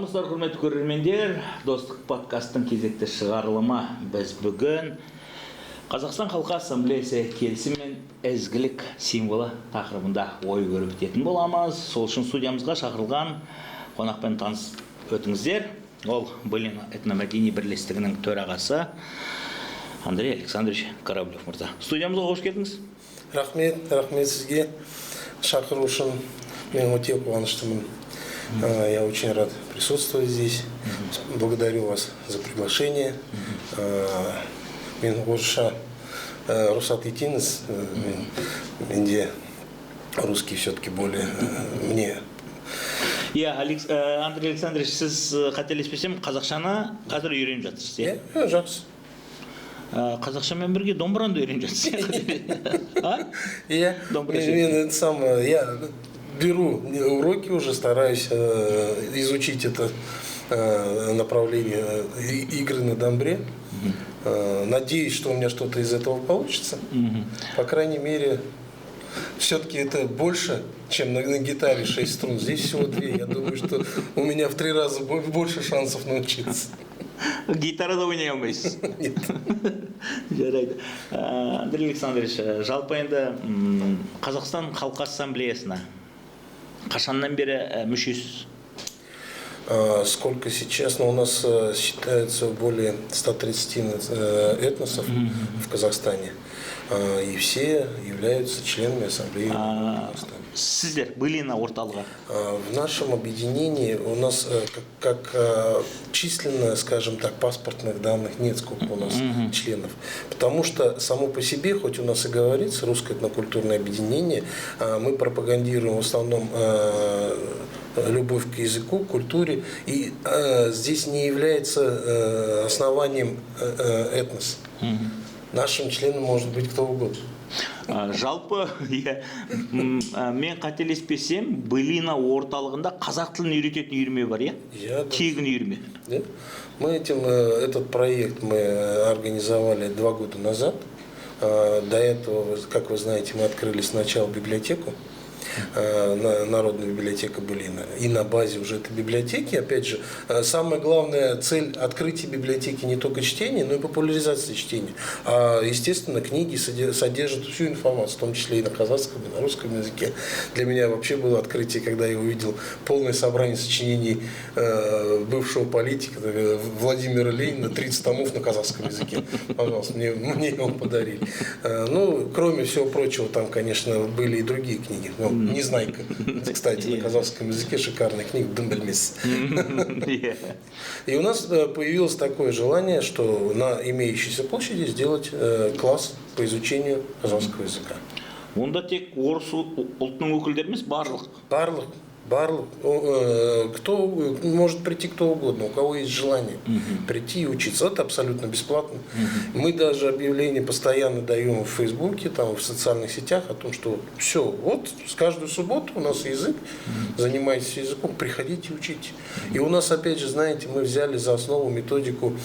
Саламатсыздар, құрметті көрермендер. Достық подкасттың кезекті шығарылымы. Біз бүгін Қазақстан Халқы Ассамблеясы келісім мен ізгілік символы тақырыбында ой көріп өтетін боламыз. Сол үшін студиямызға шақырылған қонақпен таныс өтіңіздер. Ол Былина этномәдени бірлестігінің төрағасы Андрей Александрович Кораблев мырза. Студиямызға қош келдіңіз. Рахмет сізге шақыру үшін мен өте қуаныштымын. Я очень рад присутствовать здесь. Благодарю вас за приглашение. Мен орысша рұқсат етіңіз. Менде русский все-таки более мне. Андрей Александрович, сіз қателеспесем, қазақшаны қазір үйреніп жатырсыз, иә? Жақсы. Қазақшамен бірге домбыраны да үйреніп жатырсыз. Я беру уроки уже, стараюсь изучить это направление игры на домбре. Надеюсь, что у меня что-то из этого получится. По крайней мере, все-таки это больше, чем на гитаре 6 струн. Здесь всего 2. Я думаю, что у меня в 3 раза больше шансов научиться. Гитарада ойнай алмайсыз? Нет. Жарайды. Андрей Александрович, жалпы енді Қазақстан Халқы Ассамблеясына қашаннан бері мүшесіз? Сколько сейчас? У нас считается более 130 этносов в Казахстане. И все являются членами ассамблеи Казахстана. Сіздер, Былина орталығы? В нашем объединении у нас как численно, скажем так, паспортных данных нет, сколько у нас членов. Потому что само по себе, хоть у нас и говорится русское этнокультурное объединение, мы пропагандируем в основном любовь к языку, культуре, и здесь не является основанием этнос. Нашим членом может быть кто угодно. Жалпы, мен қателеспесем, Былина орталығында қазақ тілін үйрететін үйірме бар, иә? Тегін үйірме. Мы этот проект мы организовали 2 года назад. До этого, как вы знаете, мы открыли сначала библиотеку, Народная библиотека Былина. И на базе уже этой библиотеки, опять же, самая главная цель открытия библиотеки не только чтения, но и популяризации чтения. А, естественно, книги содержат всю информацию, в том числе и на казахском, и на русском языке. Для меня вообще было открытие, когда я увидел полное собрание сочинений бывшего политика Владимира Ленина, 30 томов на казахском языке. Пожалуйста, мне его подарили. Ну, кроме всего прочего, там, конечно, были и другие книги. Незнайка. Кстати, на казахском языке шикарная книга «Дымбельмес». И у нас появилось такое желание, что на имеющейся площади сделать класс по изучению казахского языка. Онда тек орыс ұлтының өкілдері емес, барлық. Кто может прийти, кто угодно, у кого есть желание прийти и учиться. Это абсолютно бесплатно. Мы даже объявления постоянно даем в Фейсбуке, там, в социальных сетях о том, что все, вот с каждую субботу у нас язык, занимайтесь языком, приходите учите. И у нас, опять же, знаете, мы взяли за основу методику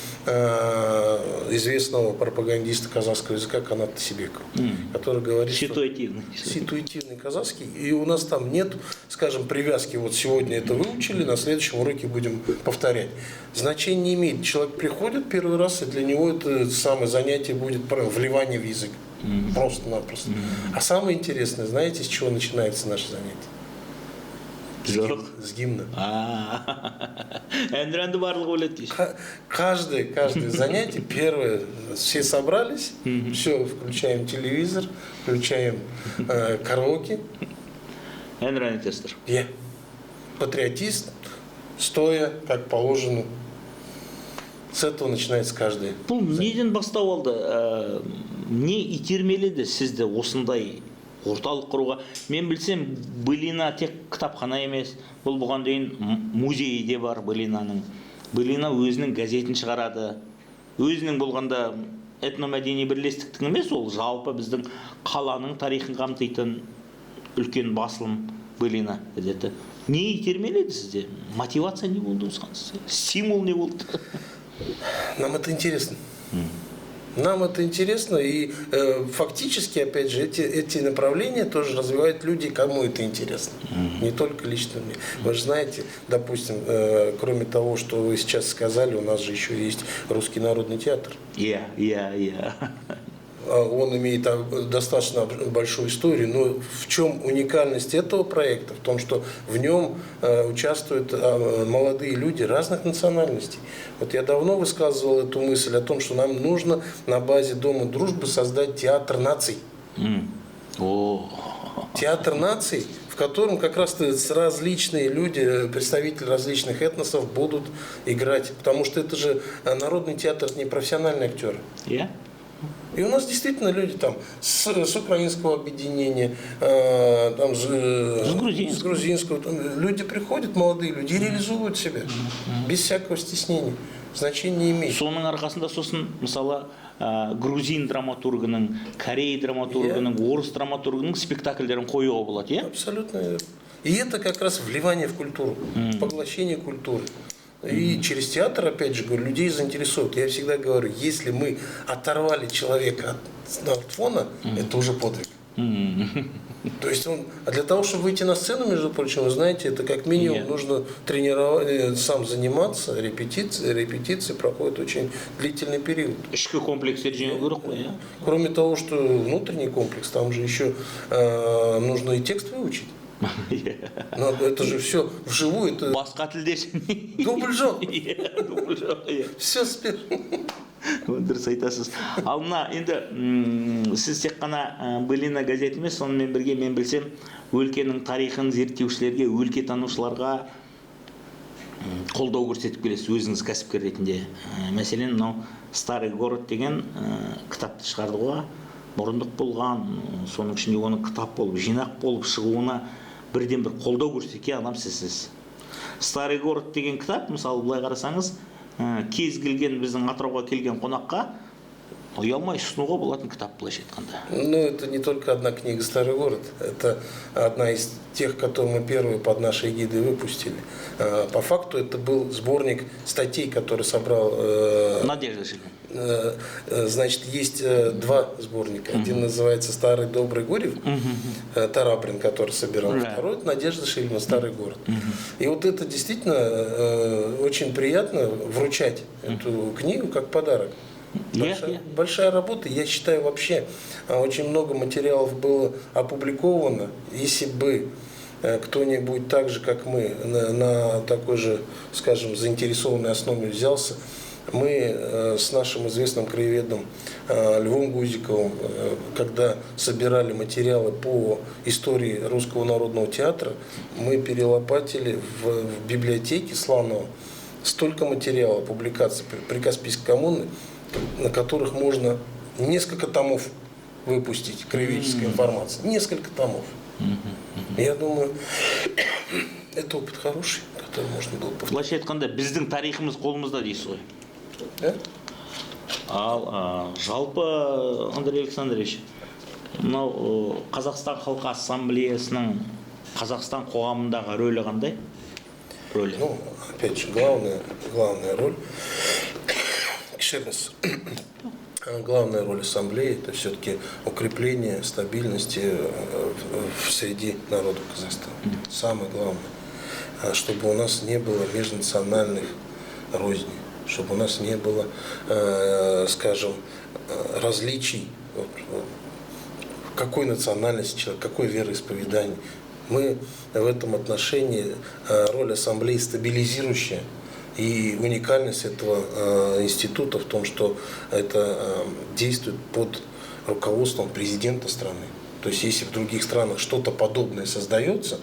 известного пропагандиста казахского языка Каната Тасибекова, который говорит, ситуативный казахский. И у нас там нет, скажем, привязки, вот сегодня это выучили, на следующем уроке будем повторять. Значение не имеет. Человек приходит первый раз, и для него это самое занятие будет вливание в язык. Просто-напросто. А самое интересное, знаете, с чего начинается наше занятие? С гимна. Каждое занятие, первое, все собрались, все, включаем телевизор, включаем караоке. Патриотист, стоя, как положено. С этого начинается каждый. Бұл неден бастау алды? Не итермеледі сізді осындай орталық құруға? Мен білсем, Былина тек кітапхана емес, бұл бұған дейін музейі де бар Былинаның. Былина өзінің газетін шығарады. Өзінің болғанда этномәдени бірлестіктің емес, ол жалпы біздің қаланың тарихын қамтитын үлкен басылым Былина газеті. Не итермеледі сізде? Мотивация не болды осыған сізде? Стимул не болды? Нам это интересно. Нам это интересно, и фактически, опять же, эти направления тоже развивают люди, кому это интересно. Не только лично мне. Вы же знаете, допустим, кроме того, что вы сейчас сказали, у нас же еще есть Русский народный театр. Он имеет достаточно большую историю, но в чем уникальность этого проекта? В том, что в нем участвуют молодые люди разных национальностей. Вот я давно высказывал эту мысль о том, что нам нужно на базе Дома дружбы создать театр наций. Театр наций, в котором как раз различные люди, представители различных этносов будут играть. Потому что это же народный театр, это не профессиональные актеры. И у нас действительно люди там с украинского объединения, там, с грузинского, там, люди приходят, молодые люди, и реализуют себя без всякого стеснения. Значения не имеет. Соның арқасында сосын мысалы грузин драматургының, корей драматургының, орыс драматургының спектакльдерін қоюға болады, иә? Абсолютно. И это как раз вливание в культуру, поглощение культуры. И через театр, опять же, говорю, людей заинтересует. Я всегда говорю, если мы оторвали человека от смартфона, это уже подвиг. То есть для того, чтобы выйти на сцену, между прочим, вы знаете, это как минимум нужно тренировать, сам заниматься, репетиции проходят очень длительный период. Ішкі комплекстер жеңу керек қой, иә? Кроме того, что внутренний комплекс, там же еще нужно и текст выучить. Но это же все вживую. Это... Басқа тілде. Дубль жоқ. Все спер. Дұрыс айтасыз. Ал мына енді сіз тек қана Былина газет емес, сонымен бірге мен білсем, өлкенің тарихын зерттеушілерге, өлкетанушыларға қолдау көрсетіп келесіз өзіңіз кәсіпкер ретінде. Мәселен, мынау Старый город деген кітапты шығарды ғой. Мұрындық болған, соның ішінде оның кітап болып, жинақ болып шығуына бірден бір қолдау көрсеткен адам сізсіз. Старый город деген кітап, мысалы былай қарасаңыз, кез келген біздің Атырауға келген қонаққа ұялмай ұсынуға болатын кітап, былайша айтқанда. Ну, это не только одна книга «Старый город». Это одна из тех, которую мы первые под нашей эгидой выпустили. По факту это был сборник статей, который собрал... Надежда Шильман. Значит, есть два сборника. Один называется «Старый добрый Гурьев», Тараприн, который собирал. Второй – «Надежда Шильман. Старый город». И вот это действительно очень приятно вручать эту книгу как подарок. Большая работа. Я считаю, вообще очень много материалов было опубликовано. Если бы кто-нибудь так же, как мы, на такой же, скажем, заинтересованной основе взялся, мы с нашим известным краеведом Львом Гузиковым, когда собирали материалы по истории Русского народного театра, мы перелопатили в библиотеке Сланова столько материалов, публикаций при Каспийской коммуне, на которых можно несколько томов выпустить, краеведческой информации. Несколько томов. Я думаю, это опыт хороший, который можно было повторить. Былайша айтқанда, біздің тарихымыз қолымызда дейсіз ғой. Да? Ал жалпы, Андрей Александрович, мынау Қазақстан халқы ассамблеясының Қазақстан қоғамындағы рөлі қандай? Ну, опять же, главная роль, еще раз, главная роль ассамблеи – это все-таки укрепление стабильности в среди народов Казахстана. Самое главное, чтобы у нас не было межнациональных розней, чтобы у нас не было, скажем, различий, какой национальности человек, какой вероисповедание. Мы в этом отношении, роль ассамблеи стабилизирующая. И уникальность этого института в том, что это действует под руководством президента страны. То есть, если в других странах что-то подобное создается,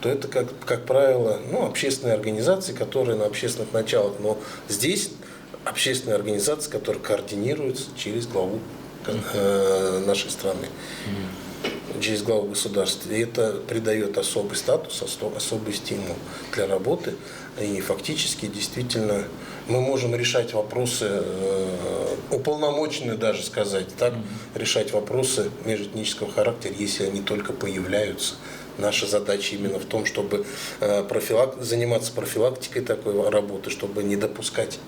то это, как правило, общественные организации, которые на общественных началах. Но здесь общественные организации, которые координируются через главу нашей страны, через главу государства. И это придает особый статус, особый стимул для работы. И фактически, действительно, мы можем решать вопросы, уполномоченные даже сказать, так, решать вопросы межэтнического характера, если они только появляются. Наша задача именно в том, чтобы заниматься профилактикой такой работы, чтобы не допускать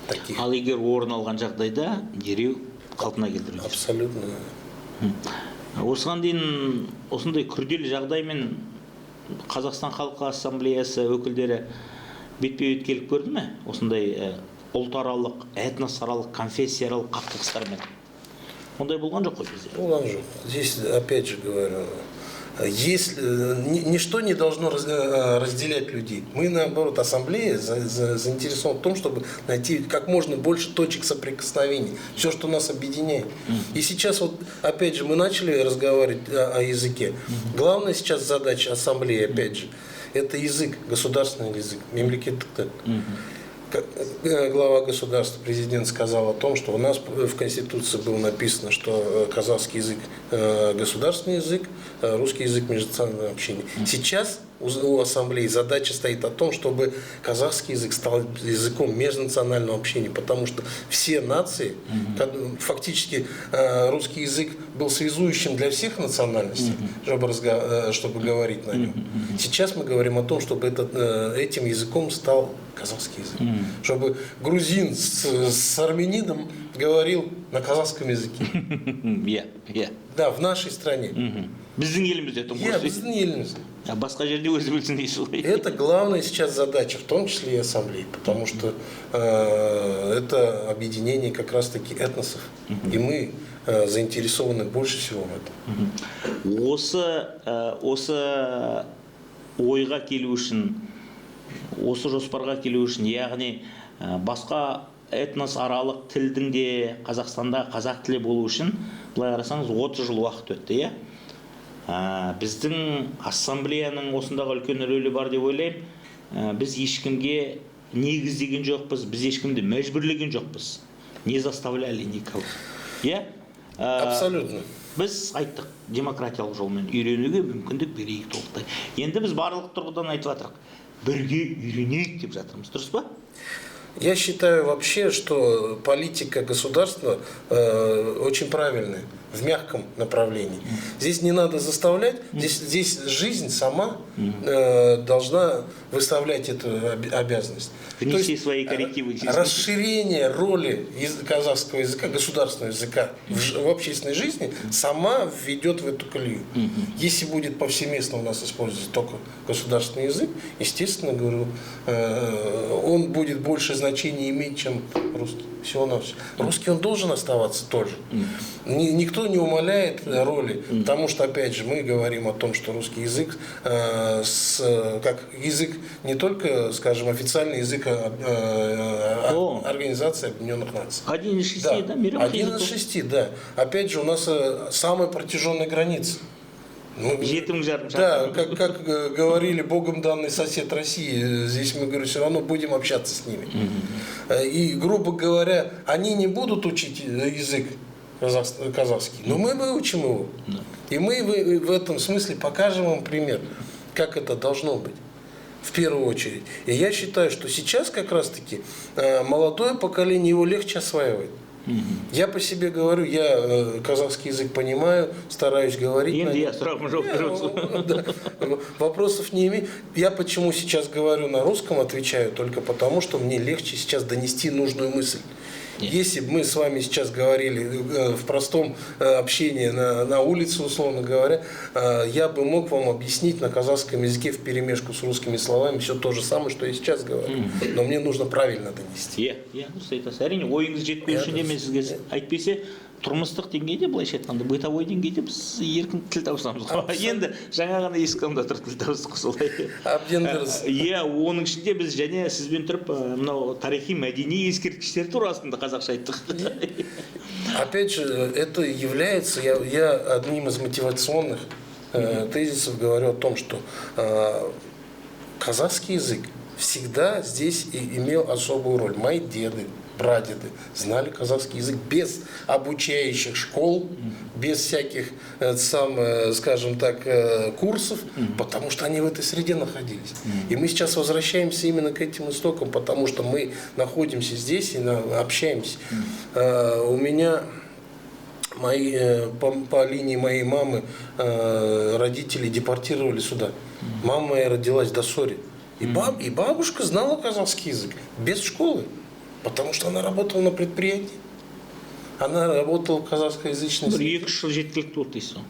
таких. Ал егер орын алған жағдайда дереу қалпына келтіруде. Абсолютно. Осыған дейін осындай күрделі жағдаймен Қазақстан Халқы Ассамблеясы өкілдері бетпе-бет келіп көрді ме? Осындай ұлтаралық, этносаралық, конфессияаралық қақтығыстармен. Ондай болған жоқ қой бізде. Болған жоқ. Здесь, опять же говорю, если ничто не должно разделять людей. Мы, наоборот, ассамблея заинтересованы в том, чтобы найти как можно больше точек соприкосновений. Все, что нас объединяет. И сейчас, вот, опять же, мы начали разговаривать о языке. Главная сейчас задача ассамблеи, опять же, это язык, государственный язык. Глава государства, президент сказал о том, что у нас в Конституции было написано, что казахский язык государственный язык, русский язык межнационального общения. Сейчас у ассамблеи задача стоит о том, чтобы казахский язык стал языком межнационального общения, потому что все нации, фактически русский язык был связующим для всех национальностей, чтобы говорить на нем. Сейчас мы говорим о том, чтобы этим языком стал казахский язык. Чтобы грузин с армянином говорил на казахском языке. Да, в нашей стране. Біздің елімізде біздің елімізде. Басқа жерде өзі білсін дейсіз ғой. Это главная сейчас задача, в том числе и ассамблеи, потому что это объединение как раз-таки этносов, и мы заинтересованы больше всего в этом. Осы ойға келу үшін, осы жоспарға келу үшін, яғни басқа этносаралық тілдің де Қазақстанда қазақ тілі болу үшін, былай қарасаңыз 30 жыл уақыт өтті, иә? Біздің ассамблеяның осындағы үлкен рөлі бар деп ойлаймын. Біз ешкімге негіздеген жоқпыз, біз ешкімді мәжбүрлеген жоқпыз. Не заставляли никого. Иә? Абсолютно. Біз айттық, демократиялық жолмен үйренуге мүмкіндік берейік толықтай. Енді біз барлық тұрғыдан айтып жатырық. Бірге үйренейік деп жатырмыз, дұрыс па? Я считаю вообще, что политика государства очень правильная, в мягком направлении. Здесь не надо заставлять, здесь жизнь сама должна выставлять эту обязанность. Внести свои коррективы. Расширение роли казахского языка, государственного языка в общественной жизни сама введет в эту колею. Если будет повсеместно у нас использоваться только государственный язык, естественно, говорю, он будет больше значения иметь, чем русский. Всего-навсего. Русский он должен оставаться тоже. Никто не умаляет роли, потому что, опять же, мы говорим о том, что русский язык как язык не только, скажем, официальный язык Организации Объединенных Наций. 1 из 6, да? Мировых 1 из 6, да. Опять же, у нас самая протяженная граница. Да, как говорили, Богом данный сосед России, здесь мы, говорю, все равно будем общаться с ними. И, грубо говоря, они не будут учить язык казахский, но мы выучим его. И мы в этом смысле покажем им пример, как это должно быть. В первую очередь. И я считаю, что сейчас как раз-таки молодое поколение его легче осваивает. Я по себе говорю, я казахский язык понимаю, стараюсь говорить. Вопросов не имею. Я почему сейчас говорю на русском, отвечаю только потому, что мне легче сейчас донести нужную мысль. Если бы мы с вами сейчас говорили в простом общении на улице, условно говоря, я бы мог вам объяснить на казахском языке вперемешку с русскими словами все то же самое, что я сейчас говорю. Но мне нужно правильно донести. Әрине, ойыңыз жетпеу үшін емес сізге айтпесе, тұрмыстық деңгейде, былайша айтқанда, бытовой деңгейде біз еркін тіл табысамыз ғой. Енді жаңа ғана есік алдында тұрып тіл табыстық солай. Әбден дұрыс. Оның ішінде біз және сізбен тұрып мынау тарихи мәдени ескерткіштер турасында қазақша айттық. Опять же, это является, я одним из мотивационных тезисов говорю о том, что казахский язык всегда здесь имел особую роль. Мои деды, прадеды знали казахский язык без обучающих школ, без всяких, скажем так, курсов, потому что они в этой среде находились. И мы сейчас возвращаемся именно к этим истокам, потому что мы находимся здесь и общаемся. У меня по линии моей мамы родители депортировали сюда. Мама моя родилась в Досоре. И бабушка знала казахский язык без школы, потому что она работала на предприятии. Она работала в казахскоязычной Бір среде. 2-3 жыл жеткілікті болды дейсіз ғой.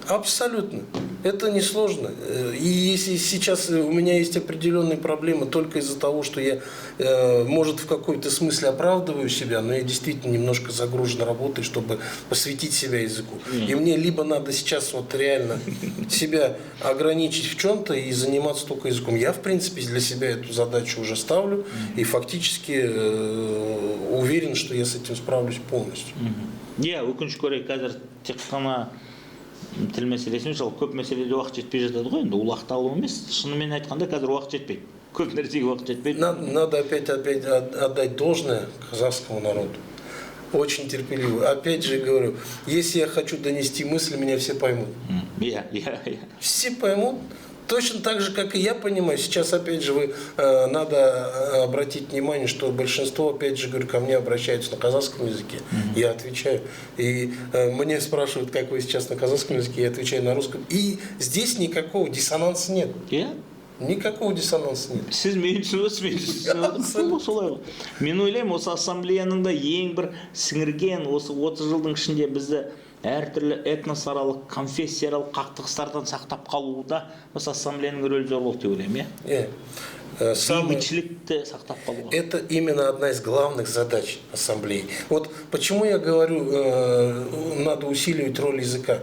Абсолютно. Это несложно. И если сейчас у меня есть определенные проблемы только из-за того, что я, может, в какой-то смысле оправдываю себя, но я действительно немножко загружен работой, чтобы посвятить себя языку. И мне либо надо сейчас вот реально себя ограничить в чем-то и заниматься только языком. Я, в принципе, для себя эту задачу уже ставлю и фактически уверен, что я с этим справлюсь полностью. Иә, өкінішке орай қазір тек қана тіл мәселесі емес, көп мәселеде уақыт жетпей жатады ғой, енді ол ақталу емес. Шынымен айтқанда қазір уақыт жетпейді. Көп нәрсеге уақыт жетпейді. Надо опять отдать должное казахскому народу. Очень терпеливо. Опять же говорю, если я хочу донести мысль, меня все поймут. Иә. Все поймут. Точно так же, как и я понимаю. Сейчас, опять же, надо обратить внимание, что большинство, опять же, говорю, ко мне обращаются на казахском языке. Я отвечаю. И мне спрашивают, как вы сейчас на казахском языке, я отвечаю на русском. И здесь никакого диссонанса нет. Иә. Никакого диссонанса нет. Сіз мені түсінесіз, мен түсінесіз. Солай ғой. Мен ойлаймын, осы ассамблеяның да ең бір сіңірген, осы 30 жылдың ішінде бізді әртүрлі этносаралық, конфессияаралық қақтығыстардан сақтап қалуда осы ассамблеяның рөлі зор болды деп ойлаймын, иә? Бейбітшілікті сақтап қалуға. Это именно одна из главных задач ассамблеи. Вот почему я говорю, надо усиливать роль языка.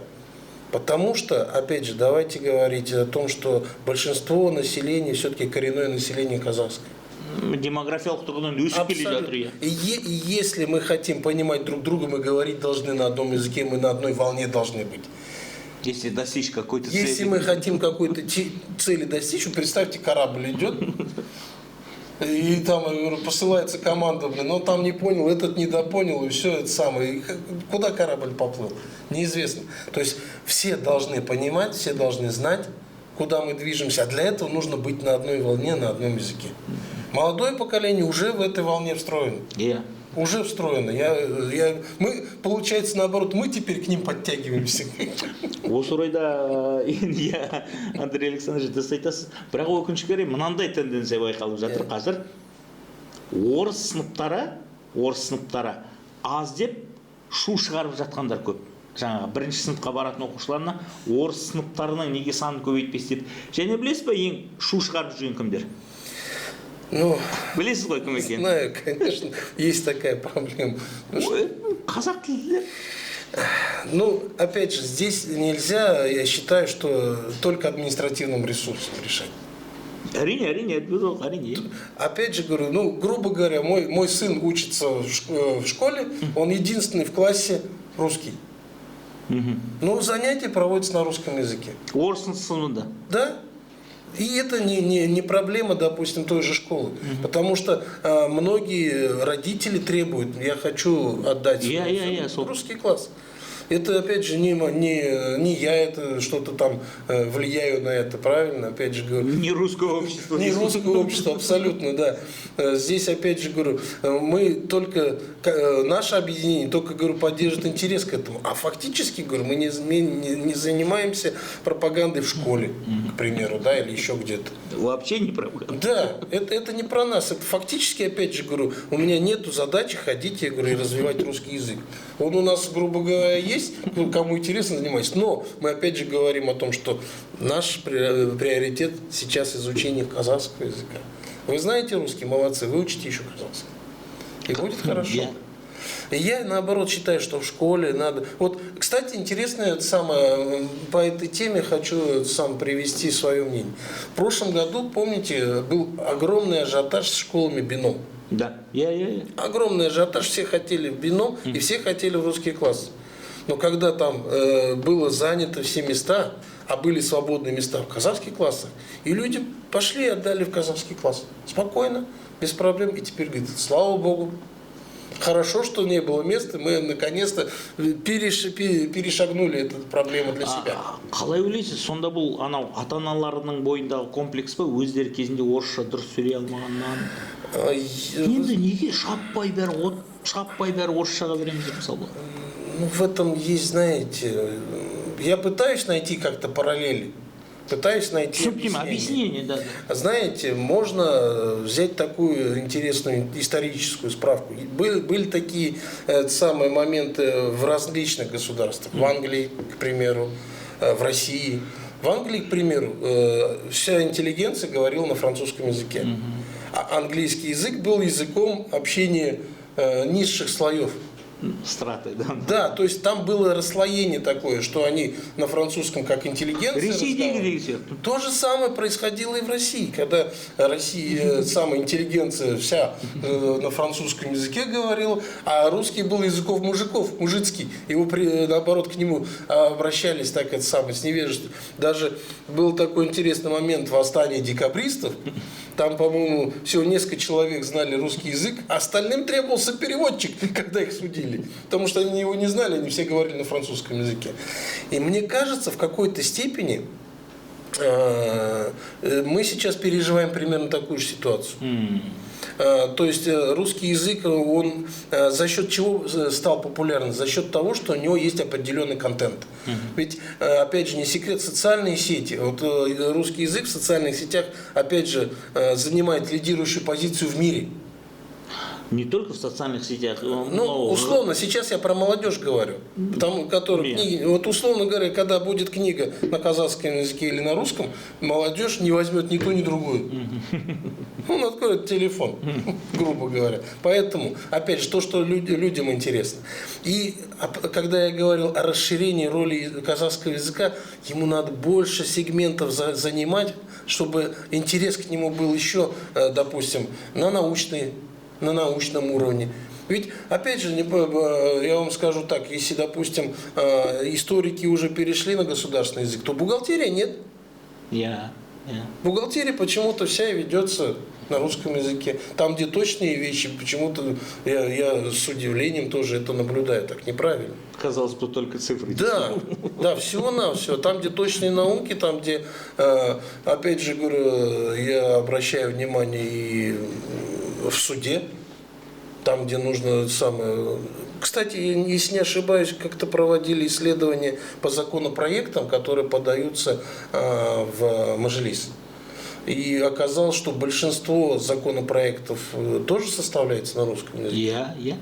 Потому что, опять же, давайте говорить о том, что большинство населения все-таки коренное население казахское. Демографиялық тұрғыдан өсіп келе жатыр, иә. И если мы хотим понимать друг друга, мы говорить должны на одном языке, мы на одной волне должны быть. Если достичь какой-то цели. Если мы хотим какой-то цели достичь, вот представьте, корабль идет, и там, я говорю, посылается команда, но там не понял, этот недопонял, и все это самое. И куда корабль поплыл? Неизвестно. То есть все должны понимать, все должны знать, куда мы движемся. А для этого нужно быть на одной волне, на одном языке. Молодое поколение уже в этой волне встроено. Yeah. Уже встроено. Мы, получается, наоборот, мы теперь к ним подтягиваемся. Осы орайда, иә, Андрей Александрович, дұрыс айтасыз. Бірақ өкінішке орай мынандай тенденция байқалып жатыр қазір. Орыс сыныптары аз деп шу шығарып жатқандар көп. Жаңағы бірінші сыныпқа баратын оқушыларына орыс сыныптарының неге санын көбейтпес деп. Және білесіз ба, ең шу шығарып жүрген кімдер? Ну, білесіз ғой кім екенін? Знаю, конечно, есть такая проблема. Қазақ тілділер. Ну, опять же, здесь нельзя, я считаю, что только административным ресурсом решать. Әрине. Опять же говорю, ну, грубо говоря, мой сын учится в школе, он единственный в классе русский. Но занятия проводятся на русском языке. Орыс сыныбында. Да. И это не проблема, допустим, той же школы. Потому что многие родители требуют, я хочу отдать русский класс. Это, опять же, не я это что-то там влияю на это, правильно? Опять же говорю. Не русское общество. Не русское общество, абсолютно, да. Здесь, опять же говорю, мы только, наше объединение только, говорю, поддержит интерес к этому. А фактически, говорю, мы не занимаемся пропагандой в школе, к примеру, да, или еще где-то. Вообще не пропаганда. Да, это не про нас. Это фактически, опять же говорю, у меня нету задачи ходить, я говорю, и развивать русский язык. Он у нас, грубо говоря, есть, кому интересно, занимайтесь. Но мы опять же говорим о том, что наш приоритет сейчас изучение казахского языка. Вы знаете русский, молодцы, выучите еще казахский. И будет хорошо. И я, наоборот, считаю, что в школе надо... Вот, кстати, интересно, по этой теме хочу сам привести свое мнение. В прошлом году, помните, был огромный ажиотаж с школами бином. Да. Огромный ажиотаж, все хотели в бином и все хотели в русский класс. Но когда там было занято все места, а были свободные места в казахских классах, и люди пошли и отдали в казахский класс. Спокойно, без проблем. И теперь говорят, слава Богу, хорошо, что не было места, мы наконец-то перешагнули эту проблему для себя. Қалай ойлайсыз, сонда бұл анау ата-аналарының бойындағы комплекс па, өздері кезінде орысша дұрыс сөйлей алмағаннан? Енді неге шаппай бәрі орысшаға береміз деп мысалы? Ну, в этом есть, знаете, я пытаюсь найти как-то параллели. Пытаюсь найти объяснение, да. Знаете, можно взять такую интересную историческую справку. Были такие самые моменты в различных государствах. В Англии, к примеру, в России. В Англии, к примеру, вся интеллигенция говорила на французском языке. А английский язык был языком общения низших слоев. Страты, да. Да, то есть там было расслоение такое, что они на французском как интеллигенция разговаривали. То же самое происходило и в России, когда Россия, самая интеллигенция вся на французском языке говорила, а русский был языков мужиков, мужицкий. Его наоборот к нему обращались так это самое, с невежеством. Даже был такой интересный момент восстания декабристов. Там, по-моему, всего несколько человек знали русский язык, а остальным требовался переводчик, когда их судили. Потому что они его не знали, они все говорили на французском языке. И мне кажется, в какой-то степени мы сейчас переживаем примерно такую же ситуацию. То есть русский язык, он за счет чего стал популярным? За счет того, что у него есть определенный контент. Ведь, опять же, не секрет, социальные сети. Вот русский язык в социальных сетях, опять же, занимает лидирующую позицию в мире. Не только в социальных сетях. Ну, условно, сейчас я про молодежь говорю. Потому, которые книги, вот условно говоря, когда будет книга на казахском языке или на русском, молодежь не возьмет ни ту, ни другую. Он откроет телефон, грубо говоря. Поэтому, опять же, то, что людям интересно. И когда я говорил о расширении роли казахского языка, ему надо больше сегментов занимать, чтобы интерес к нему был еще, допустим, на научном уровне. Ведь, опять же, я вам скажу так, если, допустим, историки уже перешли на государственный язык, то бухгалтерия нет. Бухгалтерия почему-то вся ведется на русском языке. Там, где точные вещи, почему-то я с удивлением тоже это наблюдаю. Так неправильно. Казалось бы, только цифры. Да, всего-навсего. Там, где точные науки, там, где, опять же, говорю, я обращаю внимание и в суде, там, где нужно самое... Кстати, если не ошибаюсь, как-то проводили исследования по законопроектам, которые подаются в Мажилис. И оказалось, что большинство законопроектов тоже составляется на русском языке.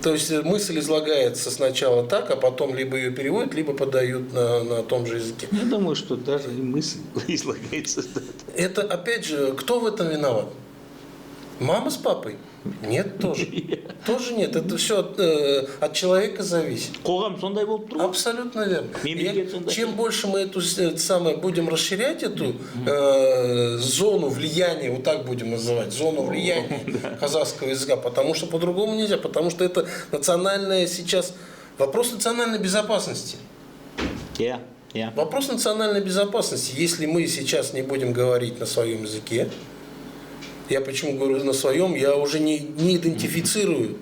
То есть мысль излагается сначала так, а потом либо ее переводят, либо подают на том же языке. Я думаю, что даже и мысль излагается. Это, опять же, кто в этом виноват? Мама с папой? Нет, тоже. Тоже нет. Это все от человека зависит. Абсолютно верно. Чем больше мы эту самое будем расширять эту зону влияния, вот так будем называть, зону влияния казахского языка, потому что по-другому нельзя, потому что это национальная сейчас вопрос национальной безопасности. Вопрос национальной безопасности. Если мы сейчас не будем говорить на своем языке, я почему говорю на своем, я уже не идентифицирую,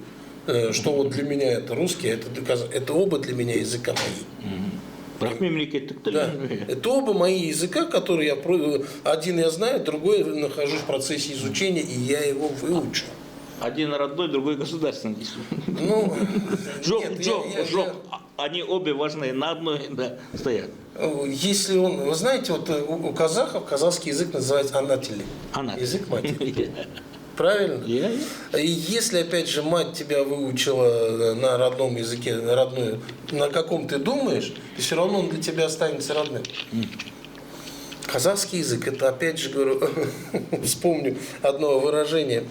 что вот для меня это русский, это оба для меня языка мои. Да. Это оба мои языка, которые один я знаю, другой нахожусь в процессе изучения, и я его выучу. Один родной, другой государственный. Ну, Они обе важные, на одной стоят. Если вы знаете, вот у казахов казахский язык называется анатили. Язык матери. Правильно? И если, опять же, мать тебя выучила на родном языке, на каком ты думаешь, то все равно он для тебя останется родным. Казахский язык, это, опять же, говорю, вспомню одно выражение.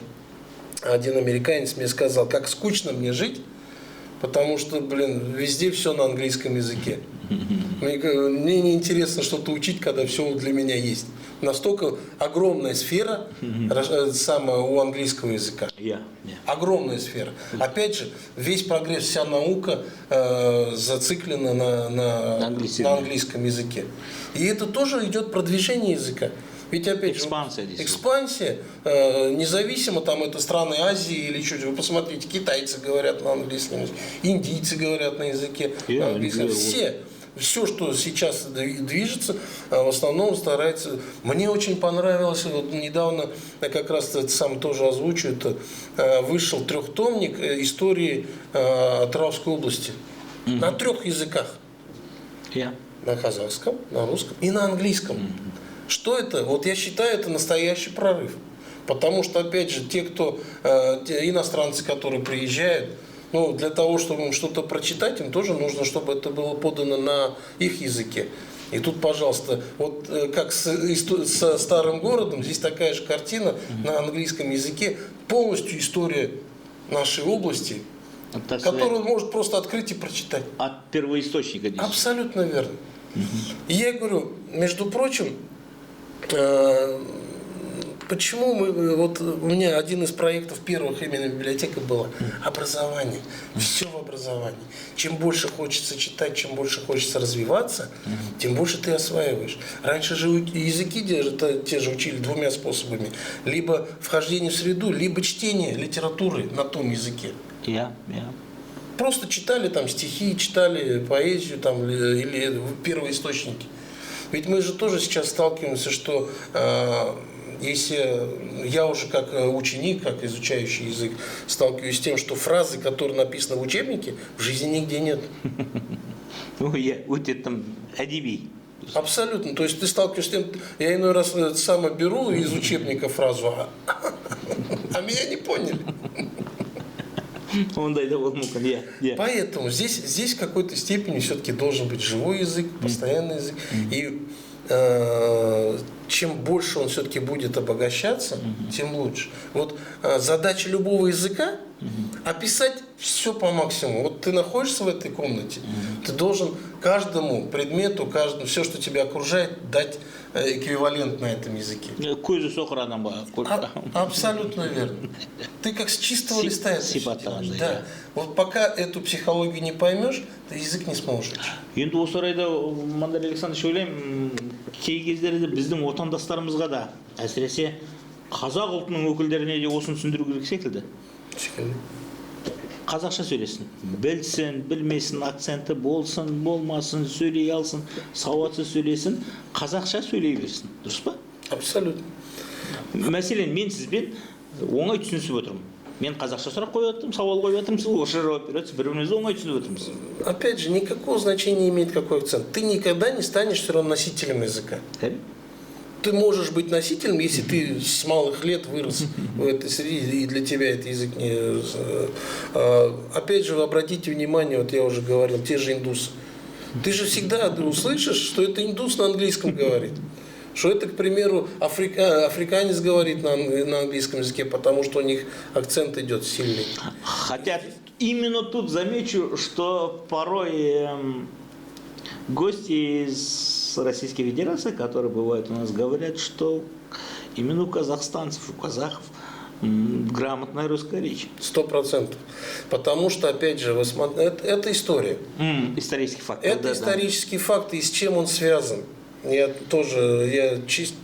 Один американец мне сказал, как скучно мне жить, потому что, везде все на английском языке. Мне не интересно что-то учить, когда все для меня есть. Настолько огромная сфера у английского языка. Огромная сфера. Опять же, весь прогресс, вся наука зациклена на английском языке. И это тоже идет продвижение языка. Ведь опять экспансия, независимо, там это страны Азии или что-то, вы посмотрите, китайцы говорят на английском языке, индийцы говорят на языке английском. Все, что сейчас движется, в основном старается. Мне очень понравилось, вот недавно, я как раз это сам тоже озвучу, это вышел трехтомник истории Атырауской области на 3 языках. на казахском, на русском и на английском. Что это? Вот я считаю, это настоящий прорыв. Потому что, опять же, те иностранцы, которые приезжают, ну, для того, чтобы им что-то прочитать, им тоже нужно, чтобы это было подано на их языке. И тут, пожалуйста, вот как со старым городом, здесь такая же картина на английском языке, полностью история нашей области, которую он может просто открыть и прочитать. От первоисточника. Здесь. Абсолютно верно. И я говорю, между прочим, почему вот у меня один из проектов первых именно библиотека было образование. Все в образовании. Чем больше хочется читать, чем больше хочется развиваться, тем больше ты осваиваешь. Раньше же языки те же учили двумя способами. Либо вхождение в среду, либо чтение литературы на том языке. Просто читали там стихи, читали поэзию там, или первоисточники. Ведь мы же тоже сейчас сталкиваемся, что если я уже как ученик, как изучающий язык, сталкиваюсь с тем, что фразы, которые написаны в учебнике, в жизни нигде нет. Ну, я там адиби. Абсолютно. То есть ты сталкиваешься с тем, я иной раз сам беру из учебника фразу, а меня не поняли. Поэтому здесь в какой-то степени все-таки должен быть живой язык, постоянный язык. И чем больше он все-таки будет обогащаться, тем лучше. Вот задача любого языка описать все по максимуму. Вот ты находишься в этой комнате, ты должен каждому предмету, все, что тебя окружает, дать эквивалент на этом языке. Абсолютно верно. Ты как с чистого листа это делаешь. Да. Вот пока эту психологию не поймешь, ты язык не сможешь. Енді осы орайда Мандар Александрович, ойлаймын, кей кездерде біздің отандастарымызға да, әсіресе қазақ ұлтының өкілдеріне де осыны түсіндіру керек секілді. Қазақша сөйлесін. Білсін, білмесін, акценті болсын, болмасын, сөйлей алсын, сауатсыз сөйлесін, қазақша сөйлей берсін. Дұрыс па? Абсолютно. Мәселен, мен сізбен оңай түсінісіп отырмын. Мен қазақша сұрақ қойып отырмын, сауал қойып отырмын, сіз орысша жауап бересіз, бір-бірімізді оңай түсініп отырмыз. Опять же, никакого значения не имеет какой акцент. Ты никогда не станешь все равно носителем языка. Ты можешь быть носителем, если ты с малых лет вырос в этой среде, и для тебя этот язык не... Опять же, обратите внимание, вот я уже говорил, те же индусы. Ты же всегда услышишь, что это индус на английском говорит. Что это, к примеру, африканец говорит на английском языке, потому что у них акцент идет сильный. Хотя именно тут замечу, что порой гости из Российской Федерации, которые бывают у нас, говорят, что именно у казахстанцев, у казахов грамотная русская речь. 100%. Потому что, опять же, это история. Исторический факт. Это исторический факт, и с чем он связан. Я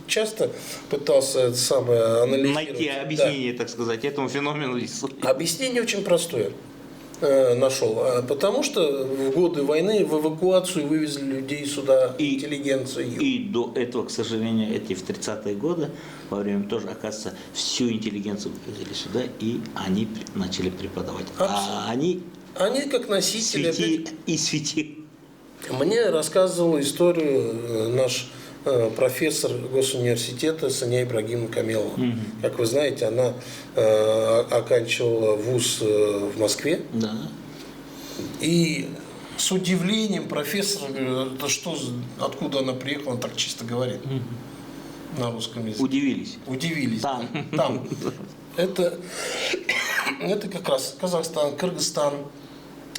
часто пытался анализировать. Найти объяснение, так сказать, этому феномену. Объяснение очень простое нашел. Потому что в годы войны в эвакуацию вывезли людей сюда, интеллигенцию. И до этого, к сожалению, эти в 30-е годы, во время тоже, оказывается, всю интеллигенцию вывезли сюда, и они начали преподавать. А они как носители... Свети. Мне рассказывал историю наш профессор госуниверситета Сания Ибрагимовна Камилова. Как вы знаете, она оканчивала вуз в Москве. Да. И с удивлением профессор, откуда она приехала, он так чисто говорит на русском языке. Удивились. Там. Это как раз Казахстан, Кыргызстан.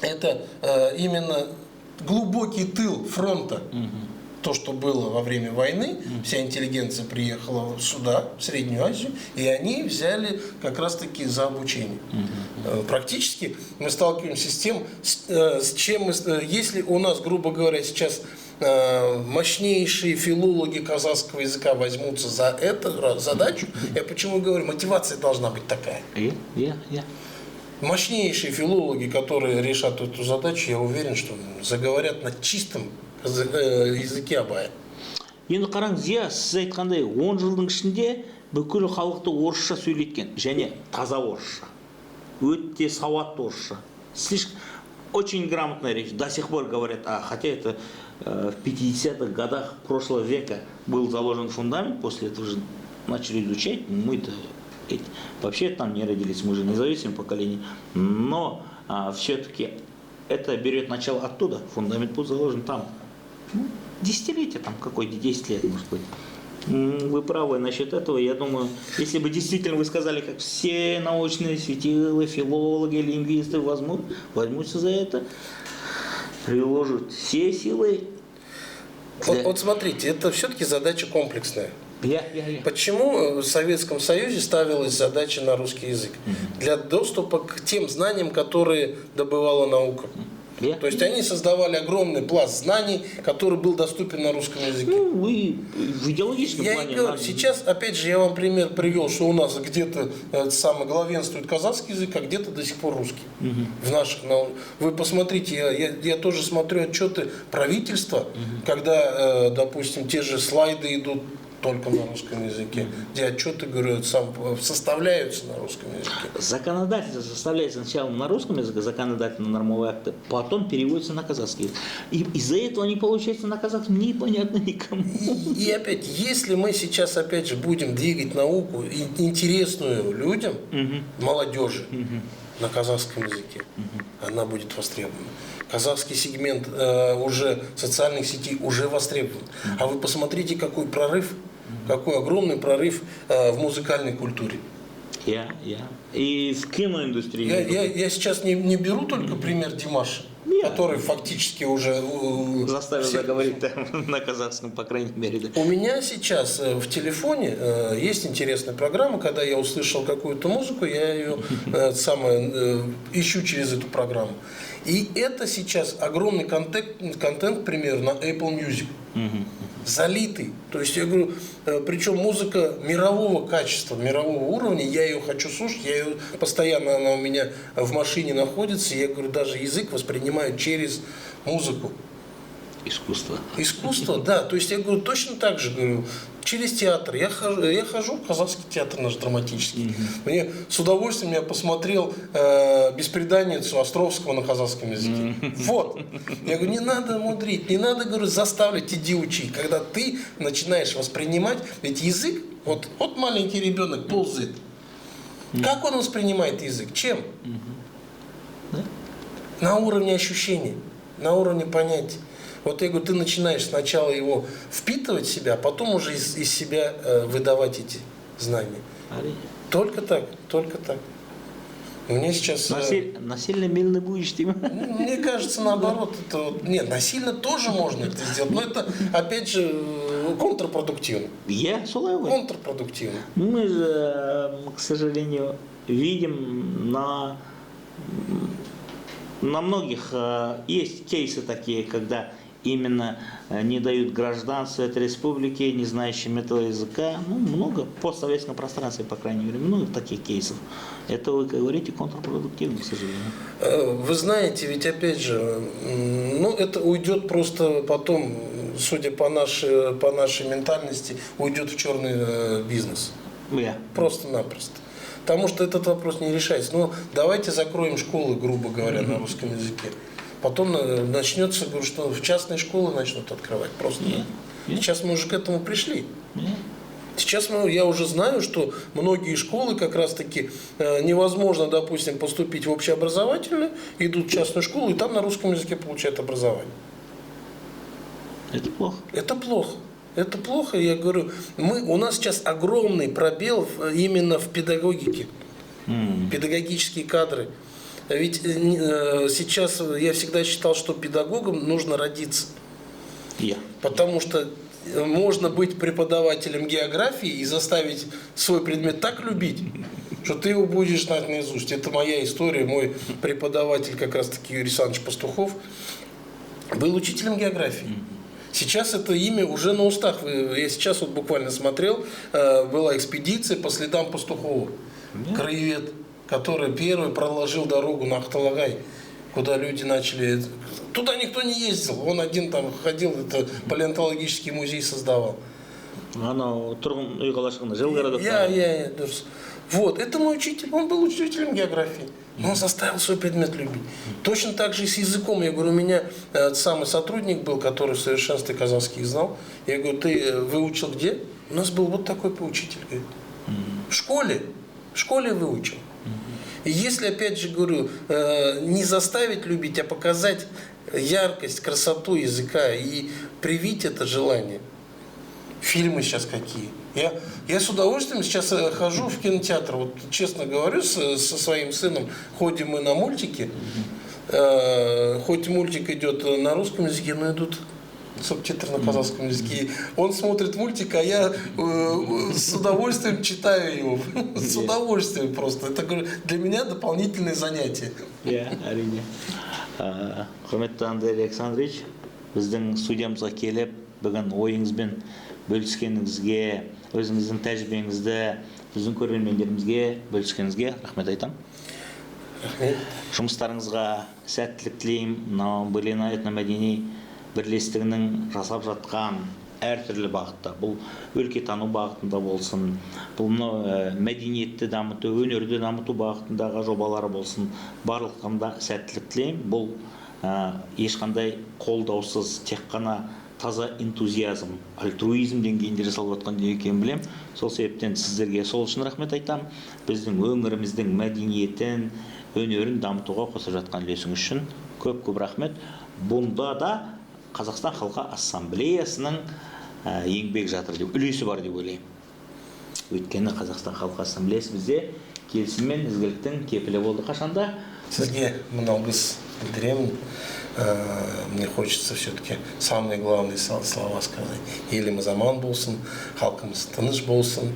Это именно глубокий тыл фронта. То, что было во время войны, вся интеллигенция приехала сюда, в Среднюю Азию, и они взяли как раз-таки за обучение. Практически мы сталкиваемся с тем, с чем если у нас, грубо говоря, сейчас мощнейшие филологи казахского языка возьмутся за эту задачу, я почему говорю, мотивация должна быть такая. Мощнейшие филологи, которые решат эту задачу, я уверен, что заговорят на чистом языке абая. Енді қараңыз, сіз айтқандай 10 жылдың ішінде бүкіл халықты орысша сөйлеткен, және таза орысша, өте сауатты орысша. Очень грамотная речь, до сих пор говорят, хотя это в 50-х годах прошлого века был заложен фундамент, после этого же начали изучать, мы-то вообще там не родились, мы же независимое поколение, но все-таки это берет начало оттуда, фундамент был заложен там. Ну, десятилетие там, какой-то 10 лет, может быть. Вы правы насчет этого. Я думаю, если бы действительно вы сказали, как все научные светила, филологи, лингвисты возьмутся за это, приложат все силы. Вот смотрите, это все-таки задача комплексная. Я. Почему в Советском Союзе ставилась задача на русский язык? Для доступа к тем знаниям, которые добывала наука. То есть они создавали огромный пласт знаний, который был доступен на русском языке. Ну, вы в идеологическом плане. Говорю, сейчас, опять же, я вам пример привел, что у нас где-то главенствует казахский язык, а где-то до сих пор русский. В наших Вы посмотрите, я тоже смотрю отчеты правительства, когда, допустим, те же слайды идут только на русском языке, где отчеты, говорю, составляются на русском языке. Законодательство составляется сначала на русском языке, законодательно-нормовые акты, потом переводится на казахский язык. И из-за этого они получаются на казахском непонятно никому. И опять, если мы сейчас, опять же, будем двигать науку, интересную людям, молодежи, на казахском языке, она будет востребована. Казахский сегмент уже социальных сетей уже востребован. А вы посмотрите, какой прорыв, какой огромный прорыв в музыкальной культуре. И в киноиндустрии. Я сейчас не беру только пример Димаша, который фактически уже заставил заговорить на казахском, по крайней мере. Да. У меня сейчас в телефоне есть интересная программа, когда я услышал какую-то музыку, я ее ищу через эту программу. И это сейчас огромный контент, к примеру, на Apple Music. Залитый. То есть, я говорю, причем музыка мирового качества, мирового уровня, я ее хочу слушать, постоянно она у меня в машине находится, я говорю, даже язык воспринимаю через музыку. Искусство, да. То есть я говорю, точно так же говорю, через театр. Я хожу в казахский театр наш драматический. Мне с удовольствием я посмотрел «Бесприданницу» Островского на казахском языке. Вот. Я говорю, не надо мудрить, не надо, говорю, заставлять, иди учи. Когда ты начинаешь воспринимать, ведь язык, вот маленький ребенок ползает. Как он воспринимает язык? Чем? На уровне ощущений, на уровне понятий. Вот я говорю, ты начинаешь сначала его впитывать в себя, а потом уже из себя выдавать эти знания. Только так, только так. Мне сейчас... Насильно мильно будешь ты. Мне кажется, наоборот, нет, насильно тоже можно это сделать, но это, опять же, контрпродуктивно. Контрпродуктивно. Мы же, к сожалению, видим на многих есть кейсы такие, когда именно не дают гражданство этой республики, не знающим этого языка. Ну, много в постсоветском пространстве, по крайней мере, много таких кейсов. Это, вы говорите, контрпродуктивно, к сожалению. Вы знаете, ведь опять же, это уйдет просто потом, судя по нашей ментальности, уйдет в черный бизнес. Просто-напросто. Потому что этот вопрос не решается. Давайте закроем школы, грубо говоря, на русском языке. Потом начнется, говорю, что в частные школы начнут открывать. Просто. Сейчас мы уже к этому пришли. Сейчас я уже знаю, что многие школы как раз-таки невозможно, допустим, поступить в общеобразовательную, идут в частную школу и там на русском языке получают образование. Это плохо. Это плохо. Это плохо, я говорю, у нас сейчас огромный пробел именно в педагогике, педагогические кадры. Ведь сейчас я всегда считал, что педагогом нужно родиться. Потому что можно быть преподавателем географии и заставить свой предмет так любить, что ты его будешь знать наизусть. Это моя история. Мой преподаватель, как раз таки Юрий Александрович Пастухов, был учителем географии. Сейчас это имя уже на устах. Я сейчас вот буквально смотрел, была экспедиция по следам Пастухова. Краевед, который первый проложил дорогу на Ахталагай, куда люди начали... Туда никто не ездил, он один там ходил, это палеонтологический музей создавал. Вот, это мой учитель, он был учителем географии. Но он заставил свой предмет любить. Точно так же и с языком. Я говорю, у меня самый сотрудник был, который в совершенстве казахский знал. Я говорю, ты выучил где? У нас был вот такой поучитель. Говорит. В школе выучил. И если, опять же говорю, не заставить любить, а показать яркость, красоту языка и привить это желание. Фильмы сейчас какие. Я с удовольствием сейчас хожу в кинотеатр. Вот честно говорю, со своим сыном ходим мы на мультики. Хоть мультик идет на русском языке, но идут субтитры на казахском языке. Он смотрит мультик, а я с удовольствием читаю его. С удовольствием просто. Это для меня дополнительное занятие. Әрине. Құрметті Андрей Александрович, біздің студиямызға келіп, бүгін ойыңызбен бөліскеніңізге, өзіңіздің тәжірибеңізді біздің көрермендерімізге бөліскеніңізге рахмет айтам. Жұмыстарыңызға сәттілік тілеймін. Мынау Былина этномәдени бірлестігінің жасап жатқан әртүрлі бағытта, бұл өлкетану бағытында болсын, бұл мәдениетті дамыту, өнерді дамыту бағытындағы жобалары болсын, барлығында сәттілік тілеймін. Бұл ешқандай қолдаусыз, тек қана таза энтузиазм, альтруизм деңгейінде жасалып жатқан дүние екенін білемін. Сол себептен сіздерге сол үшін рахмет айтам. Біздің өңіріміздің мәдениетін, өнерін дамытуға қосып жатқан үлесіңіз үшін көп рахмет. Бұнда да Қазақстан Халқы Ассамблеясының еңбек жатыр деп, үлесі бар деп ойлаймын. Өйткені Қазақстан Халқы Ассамблеясы бізде келісім мен ізгіліктің кепілі болды қашанда. Сізге мынау біз білдіремін. Мне хочется все-таки самые главные слова сказать. Еліміз аман болсын, халқымыз тыныш болсын,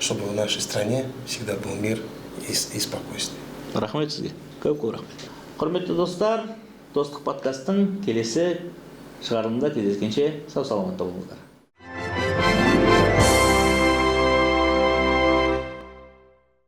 чтобы в нашей стране всегда был мир и спокойствие. Рахмет сізге. Көп рахмет. Құрметті достар, Достық подкастың келесі шығарылымда кездескенше сау саламатта болыңыздар.